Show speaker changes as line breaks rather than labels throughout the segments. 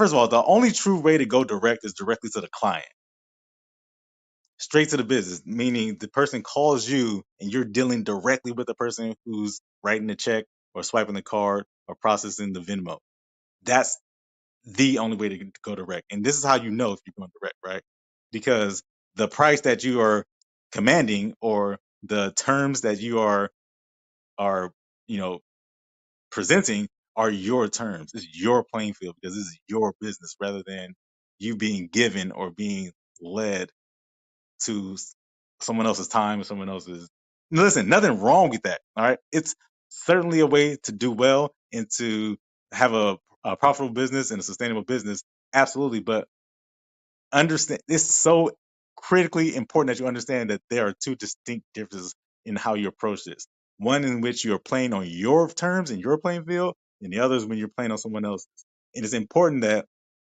first of all, the only true way to go direct is directly to the client, straight to the business, meaning the person calls you and you're dealing directly with the person who's writing the check or swiping the card or processing the Venmo. That's the only way to go direct. And this is how you know if you're going direct, right? Because the price that you are commanding or the terms that you are you know presenting are your terms. It's your playing field because this is your business rather than you being given or being led to someone else's time or someone else's. Listen, nothing wrong with that. All right. It's certainly a way to do well and to have a profitable business and a sustainable business. Absolutely. But understand it's so critically important that you understand that there are two distinct differences in how you approach this. One in which you're playing on your terms and your playing field, and the other is when you're playing on someone else's. And it's important that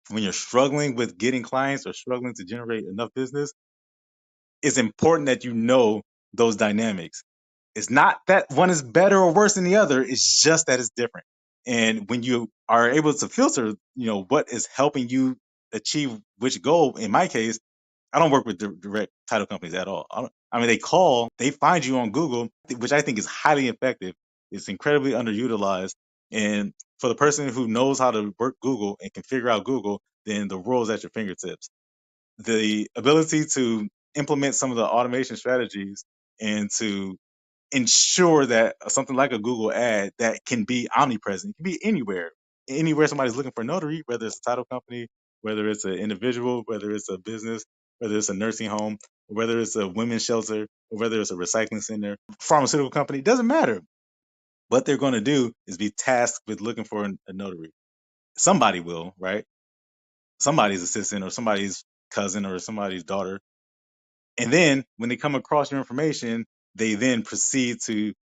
when you're struggling with getting clients or struggling to generate enough business, it's important that you know those dynamics. It's not that one is better or worse than the other. It's just that it's different. And when you are able to filter, what is helping you achieve which goal, in my case, I don't work with direct title companies at all. I mean, they find you on Google, which I think is highly effective. It's incredibly underutilized. And for the person who knows how to work Google and can figure out Google, then the world's at your fingertips. The ability to implement some of the automation strategies and to ensure that something like a Google ad that can be omnipresent, it can be anywhere somebody's looking for a notary, whether it's a title company, whether it's an individual, whether it's a business, whether it's a nursing home, whether it's a women's shelter, or whether it's a recycling center, pharmaceutical company, it doesn't matter. What they're going to do is be tasked with looking for a notary. Somebody will, right? Somebody's assistant or somebody's cousin or somebody's daughter. And then when they come across your information, they then proceed to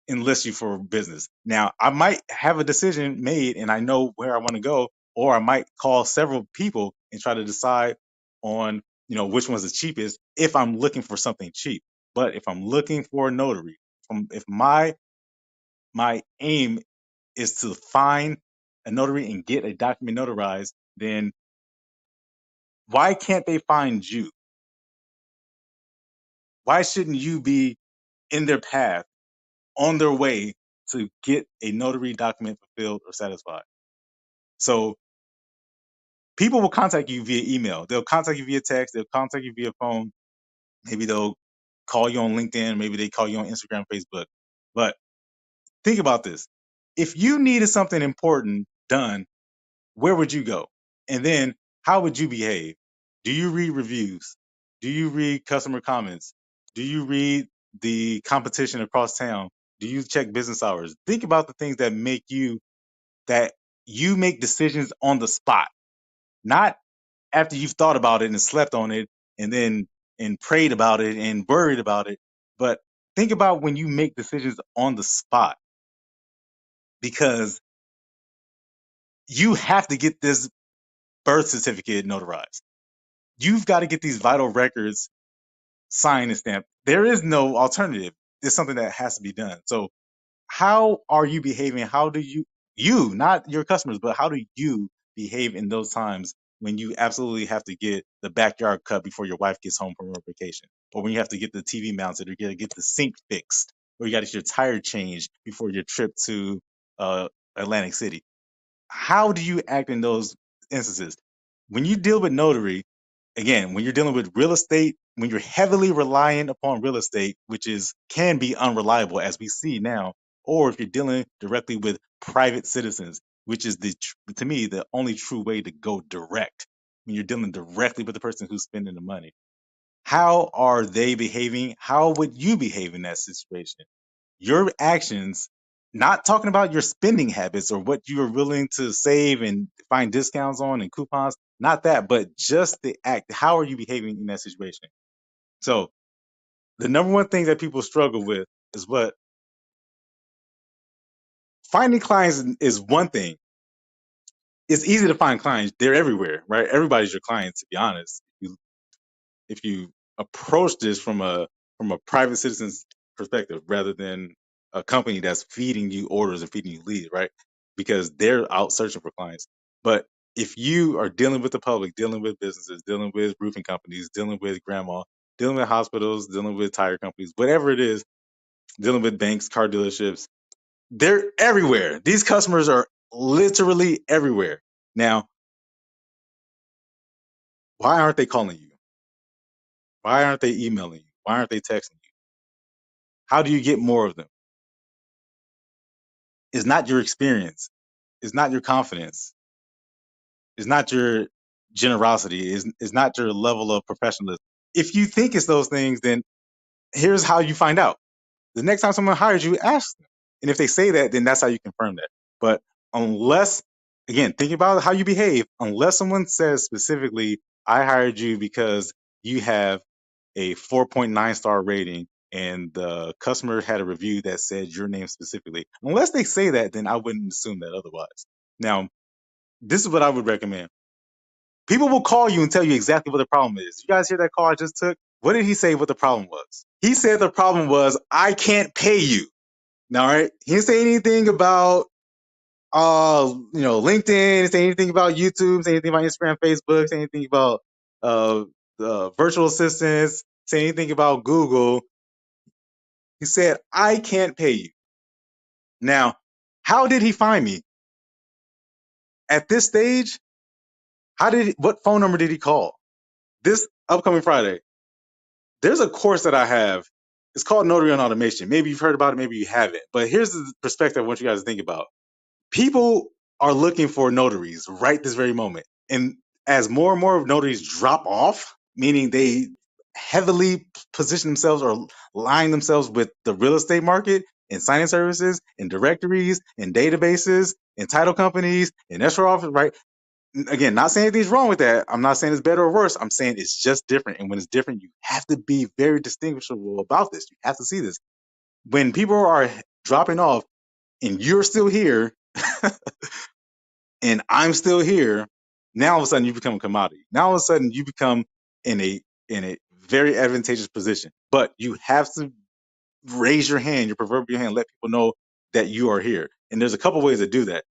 enlist you for business. Now, I might have a decision made and I know where I want to go, or I might call several people and try to decide on, which one's the cheapest if I'm looking for something cheap. But if I'm looking for a notary, if my aim is to find a notary and get a document notarized, then why can't they find you? Why shouldn't you be in their path on their way to get a notary document fulfilled or satisfied? So people will contact you via email. They'll contact you via text. They'll contact you via phone. Maybe they'll call you on LinkedIn. Maybe they call you on Instagram, Facebook. But think about this. If you needed something important done, where would you go? And then how would you behave? Do you read reviews? Do you read customer comments? Do you read the competition across town? Do you check business hours? Think about the things that you make decisions on the spot, not after you've thought about it and slept on it and then and prayed about it and worried about it. But think about when you make decisions on the spot, because you have to get this birth certificate notarized. You've got to get these vital records signed and stamped. There is no alternative. It's something that has to be done. So how are you behaving? How do you, not your customers, but how do you behave in those times when you absolutely have to get the backyard cut before your wife gets home from her vacation, or when you have to get the TV mounted, or you got to get the sink fixed, or you got to get your tire changed before your trip to Atlantic City? How do you act in those instances? When you deal with notary, again, when you're dealing with real estate, when you're heavily reliant upon real estate, which can be unreliable as we see now, or if you're dealing directly with private citizens, which is to me the only true way to go direct, when you're dealing directly with the person who's spending the money. How are they behaving? How would you behave in that situation? Your actions, not talking about your spending habits or what you are willing to save and find discounts on and coupons, not that, but just the act. How are you behaving in that situation? So the number one thing that people struggle with is what finding clients is one thing. It's easy to find clients. They're everywhere, right? Everybody's your client, to be honest. If you approach this from a private citizen's perspective rather than a company that's feeding you orders and feeding you leads, right? Because they're out searching for clients. But if you are dealing with the public, dealing with businesses, dealing with roofing companies, dealing with grandma, dealing with hospitals, dealing with tire companies, whatever it is, dealing with banks, car dealerships, they're everywhere. These customers are literally everywhere. Now, why aren't they calling you? Why aren't they emailing you? Why aren't they texting you? How do you get more of them? It's not your experience. It's not your confidence. It's not your generosity. It's not your level of professionalism. If you think it's those things, then here's how you find out. The next time someone hires you, ask them. And if they say that, then that's how you confirm that. But unless, again, think about how you behave, unless someone says specifically, I hired you because you have a 4.9 star rating and the customer had a review that said your name specifically. Unless they say that, then I wouldn't assume that otherwise. Now, this is what I would recommend. People will call you and tell you exactly what the problem is. You guys hear that call I just took? What did he say what the problem was? He said the problem was, I can't pay you. Now, right? He didn't say anything about LinkedIn, didn't say anything about YouTube, say anything about Instagram, Facebook, say anything about uh virtual assistants, say anything about Google. He said, I can't pay you. Now, how did he find me? At this stage, what phone number did he call? This upcoming Friday, there's a course that I have. It's called Notary Automation. Maybe you've heard about it, maybe you haven't. But here's the perspective I want you guys to think about. People are looking for notaries right this very moment. And as more and more notaries drop off, meaning they heavily position themselves or line themselves with the real estate market and signing services and directories and databases and title companies and escrow office, right? Again, not saying anything's wrong with that. I'm not saying it's better or worse. I'm saying it's just different. And when it's different, you have to be very distinguishable about this. You have to see this. When people are dropping off and you're still here, and I'm still here, now all of a sudden you become a commodity. Now all of a sudden you become in a very advantageous position. But you have to raise your hand, your proverbial hand, let people know that you are here. And there's a couple ways to do that.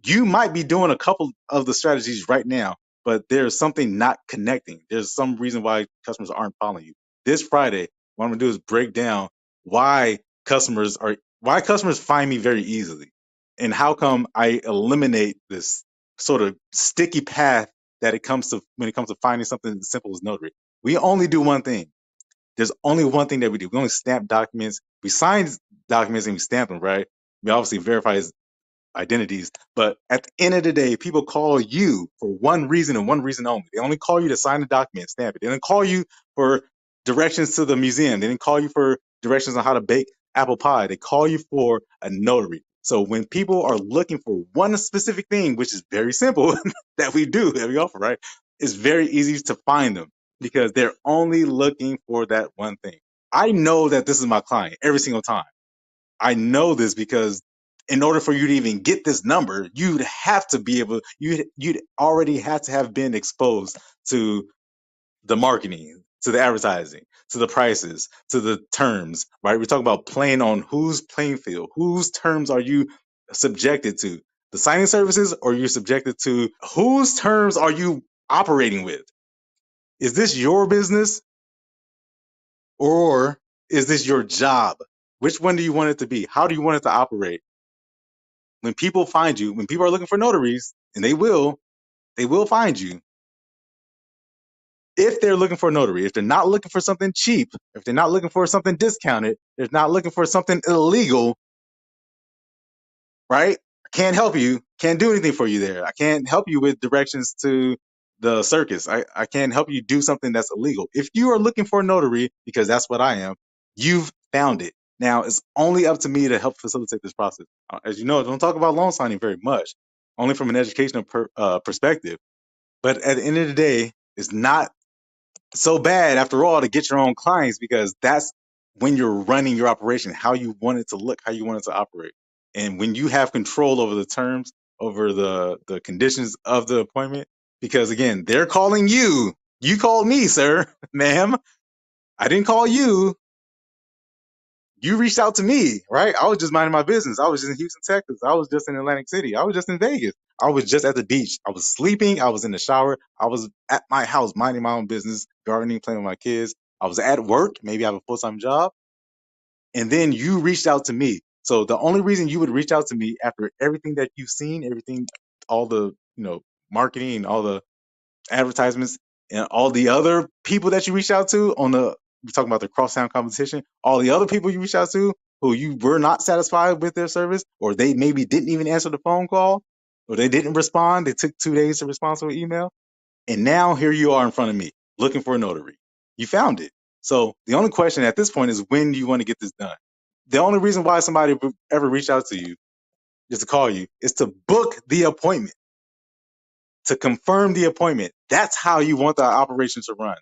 You might be doing a couple of the strategies right now, but there's something not connecting. There's some reason why customers aren't following you. This Friday, what I'm gonna do is break down why why customers find me very easily and how come I eliminate this sort of sticky path that it comes to when it comes to finding something as simple as notary. We only do one thing. There's only one thing that we do. We only stamp documents. We sign documents and we stamp them, right? We obviously verify identities. But at the end of the day, people call you for one reason and one reason only. They only call you to sign the document, stamp it. They didn't call you for directions to the museum. They didn't call you for directions on how to bake apple pie. They call you for a notary. So when people are looking for one specific thing, which is very simple that we offer, right? It's very easy to find them because they're only looking for that one thing. I know that this is my client every single time. I know this because in order for you to even get this number, you'd have to be able you'd already have to have been exposed to the marketing, to the advertising, to the prices, to the terms, right? We're talking about playing on whose playing field, whose terms are you subjected to? The signing services or you're subjected to whose terms are you operating with? Is this your business or is this your job? Which one do you want it to be? How do you want it to operate? When people find you, when people are looking for notaries, and they will find you if they're looking for a notary. If they're not looking for something cheap, if they're not looking for something discounted, if they're not looking for something illegal, right? I can't help you, can't do anything for you there. I can't help you with directions to the circus. I can't help you do something that's illegal. If you are looking for a notary, because that's what I am, you've found it. Now it's only up to me to help facilitate this process. As you know, I don't talk about loan signing very much, only from an educational perspective. But at the end of the day, it's not so bad after all to get your own clients because that's when you're running your operation, how you want it to look, how you want it to operate. And when you have control over the terms, over the conditions of the appointment, because again, they're calling you. You called me, sir, ma'am. I didn't call you. You reached out to me, right? I was just minding my business. I was just in Houston, Texas. I was just in Atlantic City. I was just in Vegas. I was just at the beach. I was sleeping. I was in the shower. I was at my house minding my own business, gardening, playing with my kids. I was at work. Maybe I have a full-time job. And then you reached out to me. So the only reason you would reach out to me after everything that you've seen, everything, all the, marketing, all the advertisements, and all the other people that you reached out to we're talking about the crosstown competition, all the other people you reached out to who you were not satisfied with their service, or they maybe didn't even answer the phone call, or they didn't respond. They took 2 days to respond to an email. And now here you are in front of me looking for a notary. You found it. So the only question at this point is, when do you want to get this done? The only reason why somebody would ever reach out to you is to call you, is to book the appointment, to confirm the appointment. That's how you want the operation to run.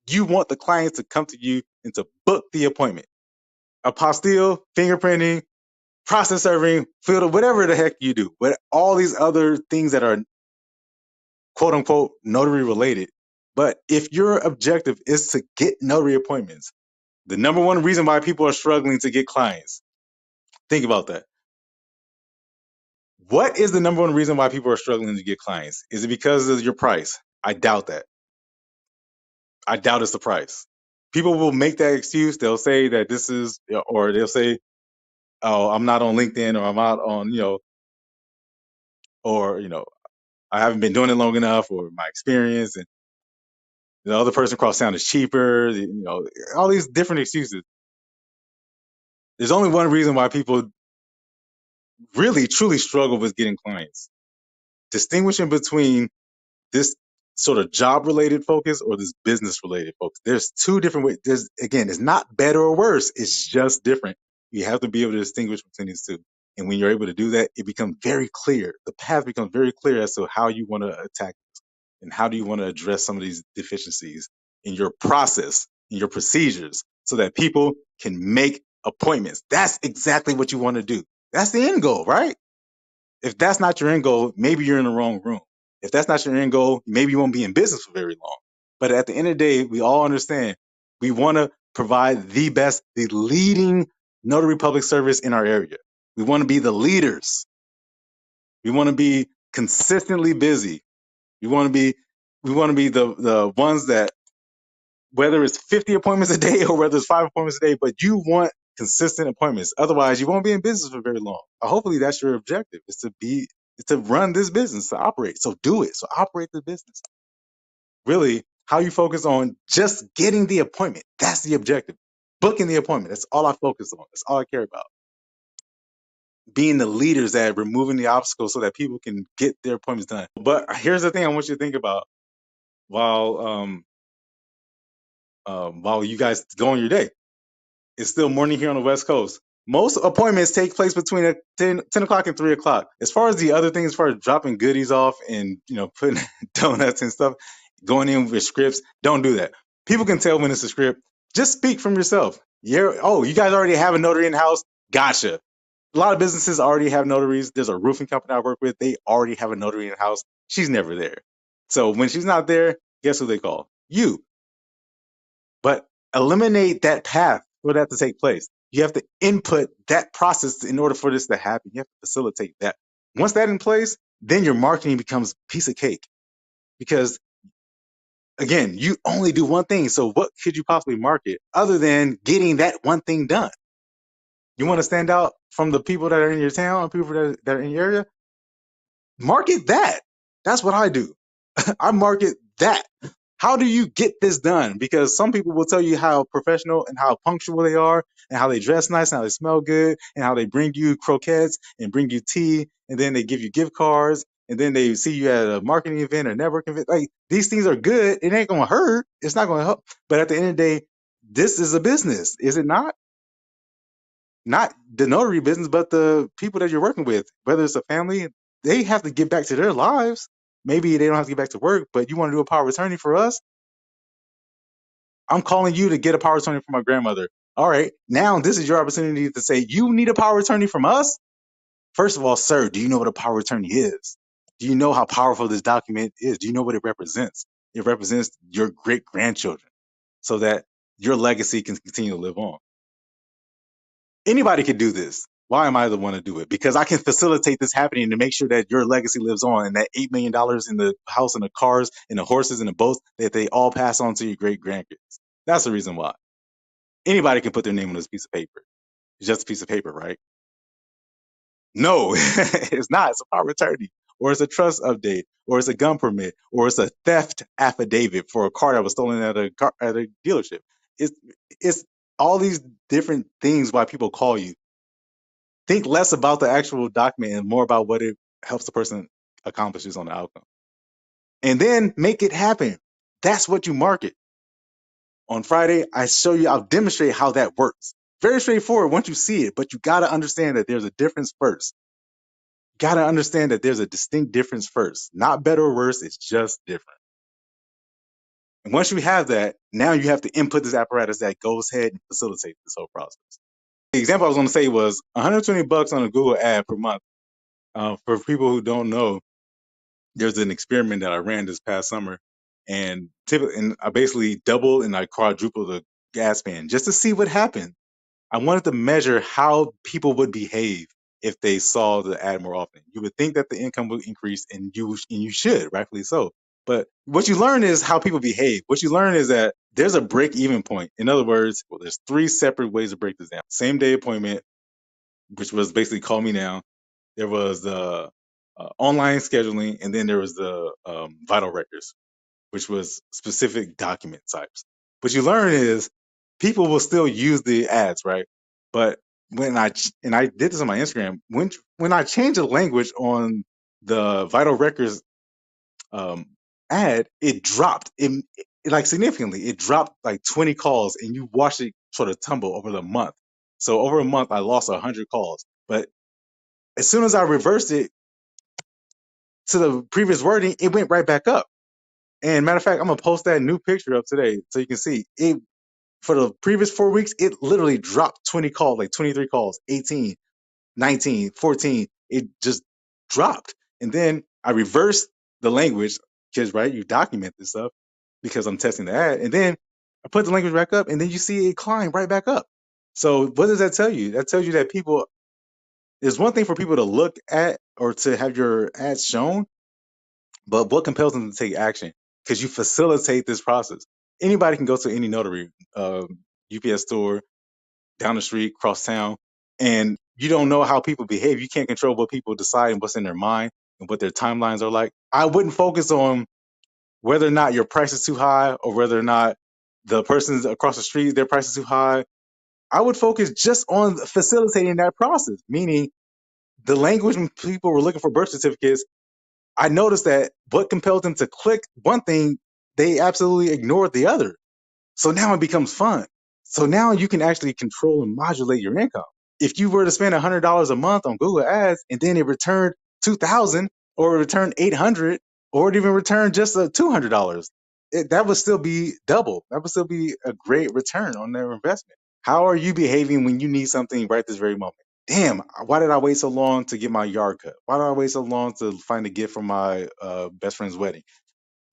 You want the client to come to you and to book the appointment. Apostille, fingerprinting, process serving, field, whatever the heck you do, but all these other things that are quote unquote notary related. But if your objective is to get notary appointments, the number one reason why people are struggling to get clients, think about that. What is the number one reason why people are struggling to get clients? Is it because of your price? I doubt that. I doubt it's the price. People will make that excuse. They'll say that this is, or they'll say, "Oh, I'm not on LinkedIn, or I'm not on, or I haven't been doing it long enough, or my experience, and the other person cross town is cheaper." All these different excuses. There's only one reason why people really truly struggle with getting clients. Distinguishing between this sort of job related focus or this business related focus. There's two different ways. Again, it's not better or worse. It's just different. You have to be able to distinguish between these two. And when you're able to do that, it becomes very clear. The path becomes very clear as to how you want to attack and how do you want to address some of these deficiencies in your process, in your procedures, so that people can make appointments. That's exactly what you want to do. That's the end goal, right? If that's not your end goal, maybe you're in the wrong room. If that's not your end goal, maybe you won't be in business for very long. But at the end of the day, we all understand we want to provide the best, the leading notary public service in our area. We want to be the leaders. We want to be consistently busy. We want to be the ones that, whether it's 50 appointments a day or whether it's 5 appointments a day, but you want consistent appointments. Otherwise, you won't be in business for very long. Hopefully, that's your objective: is to run this business, to operate. So do it. So operate the business. Really, how you focus on just getting the appointment. That's the objective. Booking the appointment. That's all I focus on. That's all I care about. Being the leaders at removing the obstacles so that people can get their appointments done. But here's the thing I want you to think about while while you guys go on your day. It's still morning here on the West Coast. Most appointments take place between 10 o'clock and 3 o'clock. As far as the other things, as far as dropping goodies off and putting donuts and stuff, going in with scripts, don't do that. People can tell when it's a script. Just speak from yourself. You guys already have a notary in house? Gotcha. A lot of businesses already have notaries. There's a roofing company I work with. They already have a notary in house. She's never there. So when she's not there, guess who they call? You. But eliminate that path for that to take place. You have to input that process in order for this to happen. You have to facilitate that. Once that's in place, then your marketing becomes a piece of cake. Because again, you only do one thing. So what could you possibly market other than getting that one thing done? You want to stand out from the people that are in your town or people that are in your area? Market that. That's what I do. I market that. How do you get this done? Because some people will tell you how professional and how punctual they are and how they dress nice and how they smell good and how they bring you croquettes and bring you tea and then they give you gift cards and then they see you at a marketing event or networking event. Like, these things are good. It ain't going to hurt. It's not going to help. But at the end of the day, this is a business, is it not? Not the notary business, but the people that you're working with, whether it's a family, they have to get back to their lives. Maybe they don't have to get back to work, but you want to do a power of attorney for us? I'm calling you to get a power of attorney for my grandmother. All right, now this is your opportunity to say, you need a power of attorney from us? First of all, sir, do you know what a power of attorney is? Do you know how powerful this document is? Do you know what it represents? It represents your great grandchildren so that your legacy can continue to live on. Anybody can do this. Why am I the one to do it? Because I can facilitate this happening to make sure that your legacy lives on, and that $8 million in the house and the cars and the horses and the boats, that they all pass on to your great grandkids. That's the reason why. Anybody can put their name on this piece of paper. It's just a piece of paper, right? No, it's not. It's a power of attorney, or it's a trust update, or it's a gun permit, or it's a theft affidavit for a car that was stolen at a dealership. It's it's all these different things why people call you. Think less about the actual document and more about what it helps the person accomplishes on the outcome, and then make it happen. That's what you market. On Friday, I'll demonstrate how that works. Very straightforward once you see it, but you got to understand that there's a difference first. Got to understand that there's a distinct difference first. Not better or worse, it's just different. And once you have that, now you have to input this apparatus that goes ahead and facilitates this whole process. The example I was going to say was $120 on a Google ad per month. For people who don't know, there's an experiment that I ran this past summer, and I basically doubled and I quadrupled the ad spend just to see what happened. I wanted to measure how people would behave if they saw the ad more often. You would think that the income would increase, and you should, rightfully so. But what you learn is how people behave. What you learn is that there's a break even point. In other words, well, there's three separate ways to break this down. Same day appointment, which was basically call me now. There was the online scheduling, and then there was the vital records, which was specific document types. What you learn is people will still use the ads, right? But I did this on my Instagram, when I changed the language on the vital records um, ad, it dropped like significantly. It dropped like 20 calls, and you watch it sort of tumble over the month. So over a month, I lost 100 calls. But as soon as I reversed it to the previous wording, it went right back up. And matter of fact, I'm gonna post that new picture up today so you can see it. For the previous 4 weeks, it literally dropped 20 calls, like 23 calls, 18, 19, 14. It just dropped. And then I reversed the language because, right, you document this stuff because I'm testing the ad. And then I put the language back up, and then you see it climb right back up. So what does that tell you? That tells you that there's one thing for people to look at or to have your ads shown, but what compels them to take action? Because you facilitate this process. Anybody can go to any notary, UPS store, down the street, cross town, and you don't know how people behave. You can't control what people decide and what's in their mind and what their timelines are like. I wouldn't focus on whether or not your price is too high or whether or not the person's across the street, their price is too high. I would focus just on facilitating that process, meaning the language when people were looking for birth certificates. I noticed that what compelled them to click one thing, they absolutely ignored the other. So now it becomes fun. So now you can actually control and modulate your income. If you were to spend $100 a month on Google Ads and then it returned 2,000 or it returned 800 or it even returned just $200, that would still be double. That would still be a great return on their investment. How are you behaving when you need something right this very moment? Damn, why did I wait so long to get my yard cut? Why did I wait so long to find a gift for my best friend's wedding?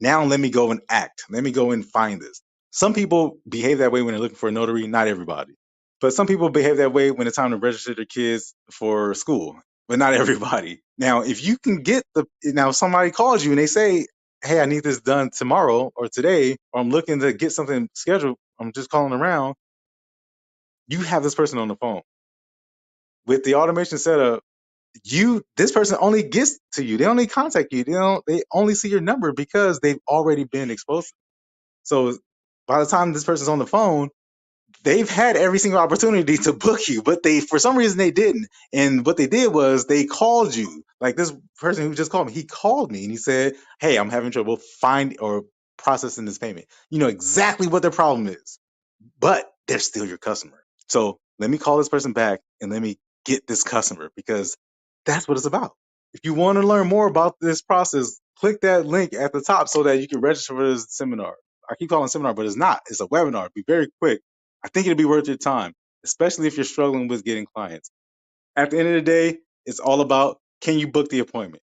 Now let me go and act. Let me go and find this. Some people behave that way when they're looking for a notary, not everybody. But some people behave that way when it's time to register their kids for school, but not everybody. Now, if you can now somebody calls you and they say, hey, I need this done tomorrow or today, or I'm looking to get something scheduled, I'm just calling around, you have this person on the phone. With the automation setup, this person only gets to you. They only contact you. They only see your number because they've already been exposed. So by the time this person's on the phone, they've had every single opportunity to book you, but for some reason they didn't. And what they did was they called you. Like this person who just called me, he called me and he said, hey, I'm having trouble finding or processing this payment. You know exactly what their problem is, but they're still your customer. So let me call this person back and let me get this customer, because that's what it's about. If you want to learn more about this process, click that link at the top so that you can register for this seminar. I keep calling it seminar, but it's not. It's a webinar. Be very quick. I think it'll be worth your time, especially if you're struggling with getting clients. At the end of the day, it's all about, can you book the appointment?